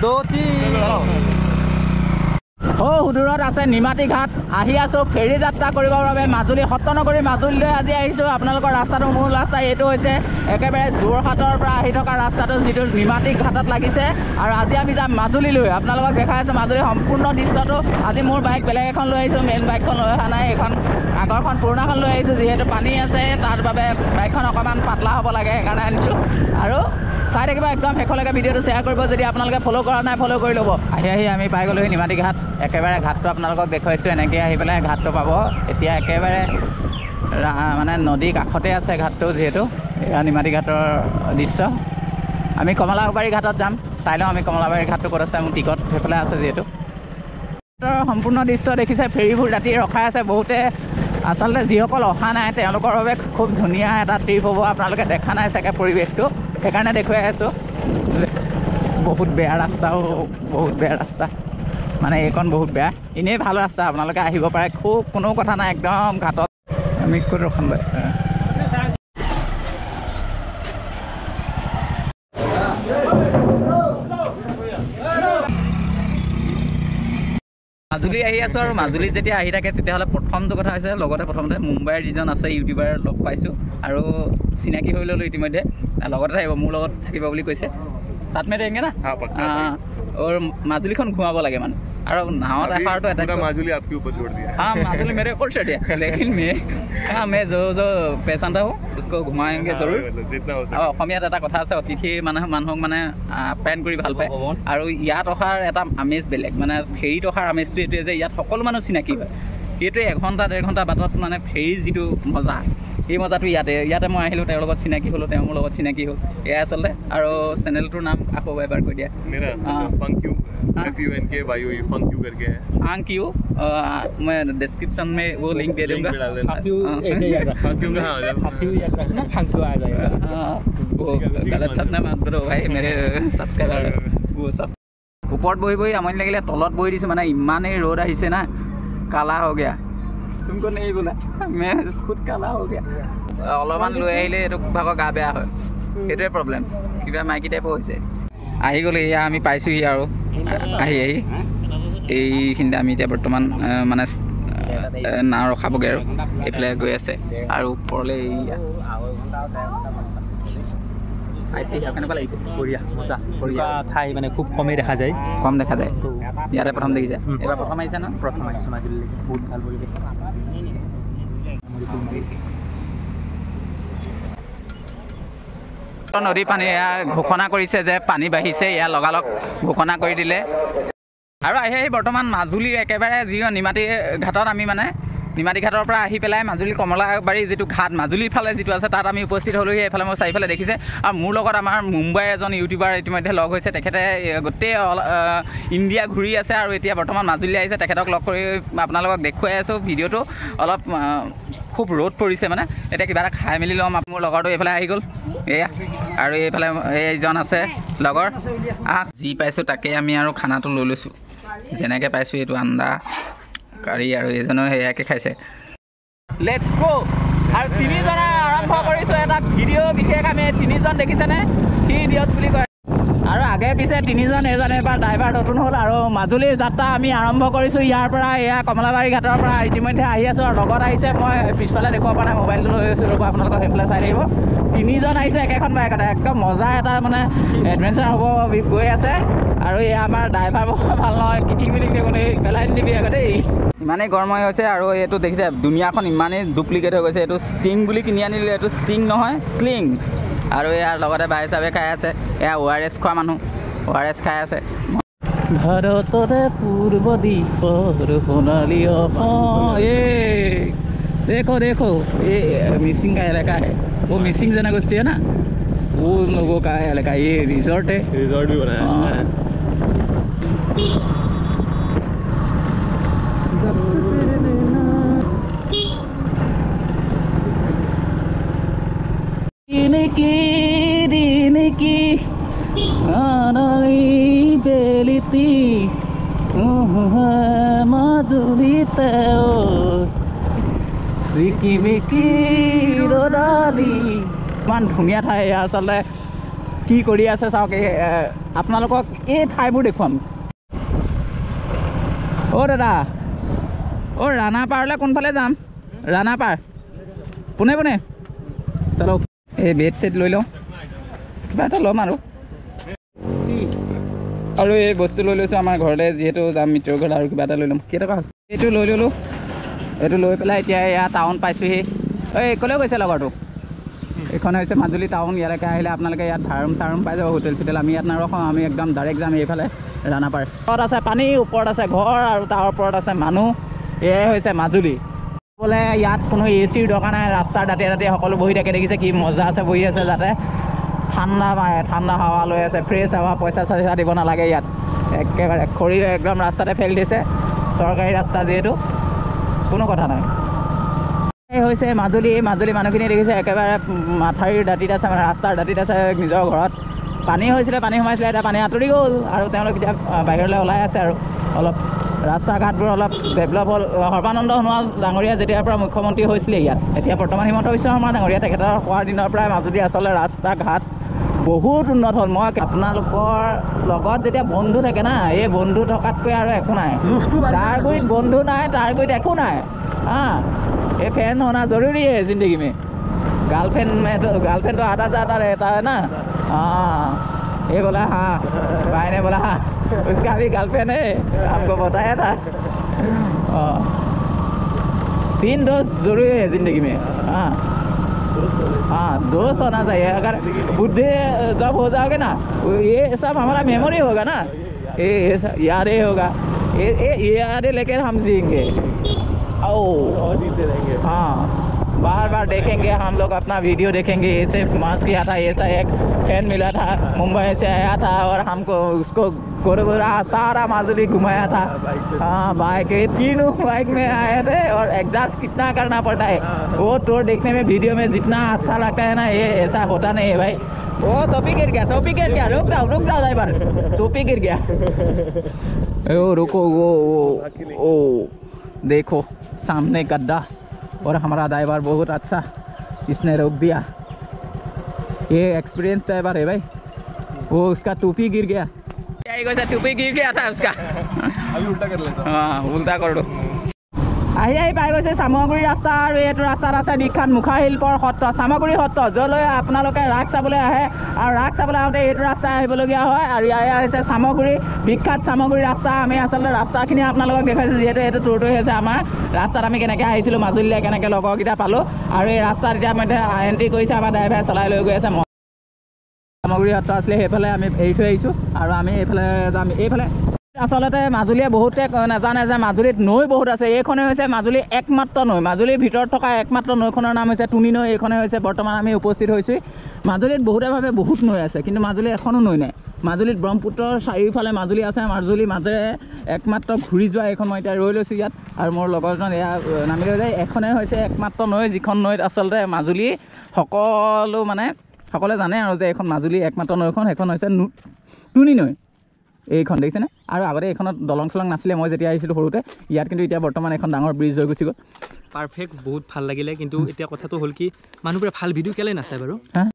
2 3 সুদূৰত আছে নিমাতী ঘাট আহি আছো ফেৰী যাত্ৰা কৰিবৰ বাবে মাজুলী সত্ৰনগৰী মাজুলীলৈ আজি আহিছোঁ আপোনালোকৰ ৰাস্তাটো মূল ৰাস্তা এইটো হৈছে একেবাৰে যোৰহাটৰ পৰা আহি থকা ৰাস্তাটো যিটো নিমাতী ঘাটত লাগিছে আৰু আজি আমি যাম মাজুলীলৈ আপোনালোকক দেখাই আছোঁ মাজুলীৰ সম্পূৰ্ণ দৃশ্যটো আজি মোৰ বাইক বেলেগ এখন লৈ আহিছোঁ মেইন বাইকখন লৈ অহা নাই এইখন আগৰখন পুৰণাখন লৈ আহিছোঁ যিহেতু পানী আছে তাৰ বাবে বাইকখন অকণমান পাতলা হ'ব লাগে সেইকাৰণে আনিছোঁ আৰু চাই থাকিব একদম শেষলৈকে ভিডিঅ'টো শ্বেয়াৰ কৰিব যদি আপোনালোকে ফ'ল' কৰা নাই ফ'ল' কৰি ল'ব আহি আমি পাই গ'লোহি নিমাতী ঘাট একেবাৰে ঘাটটো আপোনালোকক দেখুৱাইছোঁ এনেকৈ আহি পেলাই ঘাটটো পাব এতিয়া একেবাৰে মানে নদীৰ কাষতে আছে ঘাটটো যিহেতু এয়া নিমাতী ঘাটৰ দৃশ্য আমি কমলাবাৰী ঘাটত যাম চাই লওঁ আমি কমলাবাৰী ঘাটটো ক'ত আছে মোৰ টিকট সেইফালে আছে যিহেতু সম্পূৰ্ণ দৃশ্য দেখিছে ফেৰীবোৰ ৰাতি ৰখাই আছে বহুতে আচলতে যিসকল অহা নাই তেওঁলোকৰ বাবে খুব ধুনীয়া এটা ট্ৰিপ হ'ব আপোনালোকে দেখা নাই চাগে পৰিৱেশটো সেইকাৰণে দেখুৱাই আছোঁ বহুত বেয়া ৰাস্তাও বহুত বেয়া ৰাস্তা মানে এইখন বহুত বেয়া এনেই ভাল ৰাস্তা আপোনালোকে আহিব পাৰে খুব কোনো কথা নাই একদম ঘাটত আমি ক'ত ৰখাম মাজুলী আহি আছোঁ আৰু মাজুলীত যেতিয়া আহি থাকে তেতিয়াহ'লে প্ৰথমটো কথা হৈছে লগতে প্ৰথমতে মুম্বাইৰ যিজন আছে ইউটিউবাৰ লগ পাইছোঁ আৰু চিনাকি হৈ ল'লোঁ ইতিমধ্যে লগতে থাকিব মোৰ লগত থাকিব বুলি কৈছে साथ में रहेंगे ना और মাজুলীখন घुमाब लगे मन और नावत अखाड़ो है মাজুলী आपके ऊपर छोड़ दिया हाँ মাজুলী मेरे ऊपर छोड़ दिया लेकिन मैं जो पेशेंट हूँ उसको घुमाएंगे जरूर অসমীয়াত এটা কথা আছে অতিথি মানুহক মানে আপ্যায়ন কৰি ভাল পায় আৰু ইয়াত অহাৰ এটা আমেজ বেলেগ মানে ফেৰীত অহাৰ আমেজটো এইটোৱে যে ইয়াত সকলো মানুহ চিনাকি হয় এইটোৱে 1 ঘণ্টা 1.5 ঘণ্টা বাটত মানে ফেৰীৰ যিটো মজা এই মজাটো ইয়াতে মই আহিলোঁ তেওঁৰ লগত চিনাকি হ'লোঁ তেওঁ মোৰ লগত চিনাকি হ'ল এয়াই আচলতে আৰু চেনেলটোৰ নাম আকৌ এবাৰ কৈ দিয়া फंक्यू करके है फंक्यू मैं डिस्क्रिप्शन में वो लिंक दे दूंगा फंक्यू आ जाएगा वो गलत शब्द मत बोलो भाई मेरे सब्सक्राइबर वो सब ऊपर बही बही আমনি লাগিলে তলত বহি দিছোঁ মানে ইমানেই ৰ'দ আহিছে না কালা हो गया तुमको नहीं बोला मैं खुद काला हो गया অলপমান লৈ আহিলে এইটো ভাগৰ গা বেয়া হয় সেইটোৱে প্ৰব্লেম কিবা মাইকী টাইপৰ হৈছে আহি গ'লে এয়া আমি পাইছোঁহি আৰু আহি এইখিনিতে আমি এতিয়া বৰ্তমান মানে নাও ৰখাবগৈ আৰু এইফালে গৈ আছে আৰু ওপৰলৈ কেনেকুৱা লাগিছে বঢ়িয়া মজা বঢ়িয়া ঠাই মানে খুব কমেই দেখা যায় কম দেখা যায় ইয়াতে প্ৰথম দেখিছে এবাৰ প্ৰথম আহিছে ন প্ৰথম আহিছোঁ মাজুলীলৈ বহুত ভাল পৰিৱেশ নদী পানী এয়া ঘোষণা কৰিছে যে পানী বাঢ়িছে এয়া লগালগ ঘোষণা কৰি দিলে আৰু আহি বৰ্তমান মাজুলীৰ একেবাৰে যি নিমাতী ঘাটত আমি মানে নিমাতী ঘাটৰ পৰা আহি পেলাই মাজুলী কমলাবাৰী যিটো ঘাট মাজুলীৰ ফালে যিটো আছে তাত আমি উপস্থিত হ'লোহি এইফালে মই চাৰিফালে দেখিছে আৰু মোৰ লগত আমাৰ মুম্বাইৰ এজন ইউটিউবাৰ ইতিমধ্যে লগ হৈছে তেখেতে গোটেই ইণ্ডিয়া ঘূৰি আছে আৰু এতিয়া বৰ্তমান মাজুলী আহিছে তেখেতক লগ কৰি আপোনালোকক দেখুৱাই আছোঁ ভিডিঅ'টো অলপ খুব ৰ'দ পৰিছে মানে এতিয়া কিবা এটা খাই মেলি ল'ম মোৰ লগৰটো এইফালে আহি গ'ল এয়া আৰু এইফালে এইজন আছে লগৰ যি পাইছোঁ তাকে আমি আৰু খানাটো লৈ লৈছোঁ যেনেকৈ পাইছোঁ এইটো আন্দা কাৰী আৰু এইজনেও সেয়াকে খাইছে লেটছ গো আৰু তিনিজনে আৰম্ভ কৰিছোঁ এটা ভিডিঅ' বিশেষ আমি তিনিজন দেখিছেনে সি ইডিয়টছ বুলি কয় আৰু আগে পিছে তিনিজন এজন এবাৰ ড্ৰাইভাৰ নতুন হ'ল আৰু মাজুলীৰ যাত্ৰা আমি আৰম্ভ কৰিছোঁ ইয়াৰ পৰা এয়া কমলাবাৰী ঘাটৰ পৰা ইতিমধ্যে আহি আছোঁ আৰু লগত আহিছে মই পিছফালে দেখুৱাব পৰা নাই মোবাইলটো লৈ আছোঁ ৰ'ব আপোনালোকক সেইফালে চাই থাকিব তিনিজন আহিছে একেখন বাইকতে একদম মজা এটা মানে এডভেঞ্চাৰ হ'ব গৈ আছে আৰু এয়া আমাৰ ড্ৰাইভাৰ ভাল নহয় কিটিং মিটিং পেলাই নিদিবি আগতে ইমানেই গৰমই হৈছে আৰু এইটো দেখিছে দুনিয়াখন ইমানেই ডুপ্লিকেট হৈ গৈছে এইটো ষ্টিং বুলি কিনি আনিলে এইটো ষ্টিং নহয় স্লিং আৰু ইয়াৰ লগতে বাই হিচাপে খাই আছে এয়া ORS খোৱা মানুহ ORS খাই আছে ভাৰতৰে পূৰ্ব দিশৰ সোণালী देखो देखो ये मिसिंग का इलाका है वो मिसिंग जनगोष्ठी है ना वो लोगों का इलाका ये रिजॉर्ट है रिजॉर्ट भी बनाया है की आनाली बेलिती মাজুলীতে চিকিমিকি ৰদালি ইমান ধুনীয়া ঠাই আচলতে কি কৰি আছে চাওক আপোনালোকক এই ঠাইবোৰ দেখুৱাম অ' দাদা অ' ৰাণাপাৰলৈ কোনফালে যাম ৰাণাপাৰ পোনে পোনে চলো এই বেড চেট লৈ লওঁ কিবা এটা ল'ম আৰু এই বস্তু লৈ লৈছোঁ আমাৰ ঘৰলৈ যিহেতু যাম মিত্ৰৰ ঘৰলৈ আৰু কিবা এটা লৈ ল'ম কেইটকা হ'ল এইটো লৈ ল'লোঁ এইটো লৈ পেলাই এতিয়া এয়া টাউন পাইছোঁহি ক'লৈ গৈছে লগৰটো এইখন হৈছে মাজুলী টাউন ইয়ালৈকে আহিলে আপোনালোকে ইয়াত ধাৰুম পাই যাব হোটেল চোটেল আমি ইয়াত নাৰখাওঁ আমি একদম ডাইৰেক্ট যাম এইফালে ৰাণাপাৰ ওপৰত আছে পানী ওপৰত আছে ঘৰ আৰু তাৰ ওপৰত আছে মানুহ এয়াই হৈছে মাজুলী বোলে ইয়াত কোনো এচিৰ দৰকাৰ নাই ৰাস্তাৰ দাঁতিয়ে দাঁতিয়ে সকলো বহি থাকে দেখিছে কি মজা আছে বহি আছে যাতে ঠাণ্ডা পায় ঠাণ্ডা হাৱা লৈ আছে ফ্ৰেছ হাৱা পইচা চইচা দিব নালাগে ইয়াত একেবাৰে খৰি একদম ৰাস্তাতে ফেল দিছে চৰকাৰী ৰাস্তা যিহেতু কোনো কথা নাই এই হৈছে মাজুলী মানুহখিনি দেখিছে একেবাৰে মাথাউৰিৰ দাঁতিত আছে মানে ৰাস্তাৰ দাঁতিত আছে নিজৰ ঘৰত পানী হৈছিলে পানী সোমাইছিলে এতিয়া পানী আঁতৰি গ'ল আৰু তেওঁলোক এতিয়া বাহিৰলৈ ওলাই আছে আৰু অলপ ৰাস্তা ঘাটবোৰ অলপ ডেভেলপ হ'ল সৰ্বানন্দ সোণোৱাল ডাঙৰীয়া যেতিয়াৰ পৰা মুখ্যমন্ত্ৰী হৈছিলে ইয়াত এতিয়া বৰ্তমান হিমন্ত বিশ্ব শৰ্মা ডাঙৰীয়া তেখেতৰ হোৱাৰ দিনৰ পৰাই মাজুলী আচলতে ৰাস্তা ঘাট বহুত উন্নত হ'ল মই আপোনালোকৰ লগত যেতিয়া বন্ধু থাকে না এই বন্ধু থকাতকৈ আৰু একো নাই তাৰ গুৰিত বন্ধু নাই তাৰ গুৰিত একো নাই ये फैन होना ज़रूरी है ज़िंदगी में गर्लफ्रेंड तो आता जाता रहता है ना हाँ ये बोला हाँ भाई ने बोला हाँ उसका भी गर्लफ्रेंड है हमको बताया था 3 दोस्त ज़रूरी है ज़िंदगी में हाँ दोस्त होना चाहिए अगर बुद्धि जब हो जाओगे ना ये सब हमारा मेमोरी होगा ना ये यादें होगा ये यादें लेकर हम जिएंगे और जीते रहेंगे हाँ बार बार देखेंगे हम लोग अपना वीडियो देखेंगे ऐसे मास किया था ऐसा एक फैन मिला था मुंबई से आया था और हमको उसको गोरा सारा माजुली घुमाया था हाँ बाइक तीनों बाइक में आए थे और एग्जॉस्ट कितना करना पड़ता है वो तो देखने में वीडियो में जितना अच्छा लगता है ना ये ऐसा होता नहीं है भाई वो टोपी गिर गया रुक जाओ ड्राइवर टोपी गिर गया ओ रुको वो देखो सामने गड्ढा और हमारा ड्राइवर बहुत अच्छा इसने रोक दिया ये एक्सपीरियंस ड्राइवर है भाई वो उसका टोपी गिर गया टोपी गिर गया था उसका अभी उल्टा कर लेता हाँ उल्टा कर दो আহি পাই গৈছে চামগুৰি ৰাস্তা আৰু এইটো ৰাস্তাত আছে বিখ্যাত মুখাশিল্পৰ সত্ৰ চামগুৰি সত্ৰ য'লৈ আপোনালোকে ৰাস চাবলৈ আহে আৰু ৰাস চাবলৈ আহোঁতে এইটো ৰাস্তা আহিবলগীয়া হয় আৰু এয়া হৈছে চামগুৰি বিখ্যাত চামগুৰি ৰাস্তা আমি আচলতে ৰাস্তাখিনি আপোনালোকক দেখাইছোঁ যিহেতু এইটো টুৰটো হৈছে আমাৰ ৰাস্তাত আমি কেনেকৈ আহিছিলোঁ মাজুলীলৈ কেনেকৈ লগৰকেইটা পালোঁ আৰু এই ৰাস্তাত এতিয়া মই এণ্ট্ৰি কৰিছে আমাৰ ড্ৰাইভাৰে চলাই লৈ গৈ আছে চামগুৰি সত্ৰ আছিলে সেইফালে আমি এৰি থৈ আহিছোঁ আৰু আমি এইফালে যাম এইফালে আচলতে মাজুলীয়ে বহুতে নাজানে যে মাজুলীত নৈ বহুত আছে এইখনে হৈছে মাজুলীৰ একমাত্ৰ নৈ মাজুলীৰ ভিতৰত থকা একমাত্ৰ নৈখনৰ নাম হৈছে তুনি নৈ এইখনে হৈছে বৰ্তমান আমি উপস্থিত হৈছোঁ মাজুলীত বহুতে ভাবে বহুত নৈ আছে কিন্তু মাজুলীত এখনো নৈ নাই মাজুলীত ব্ৰহ্মপুত্ৰৰ চাৰিওফালে মাজুলী আছে মাজুলীৰ মাজেৰে একমাত্ৰ ঘূৰি যোৱা এইখন মই এতিয়া ৰৈ লৈছোঁ ইয়াত আৰু মোৰ লগৰজন এয়া নামি লৈ যায় এখনে হৈছে একমাত্ৰ নৈ যিখন নৈত আচলতে মাজুলী সকলো মানে সকলোৱে জানে আৰু যে এইখন মাজুলী একমাত্ৰ নৈখন সেইখন হৈছে তুনি নৈ এইখন দেখিছেনে আৰু আগতে এইখনত দলং চলং নাছিলে মই যেতিয়া আহিছিলোঁ সৰুতে ইয়াত কিন্তু এতিয়া বৰ্তমান এখন ডাঙৰ ব্ৰিজ হৈ গুচি গ'ল পাৰফেক্ট বহুত ভাল লাগিলে কিন্তু এতিয়া কথাটো হ'ল কি মানুহবোৰে ভাল ভিডিঅ' কেলে নাচায় বাৰু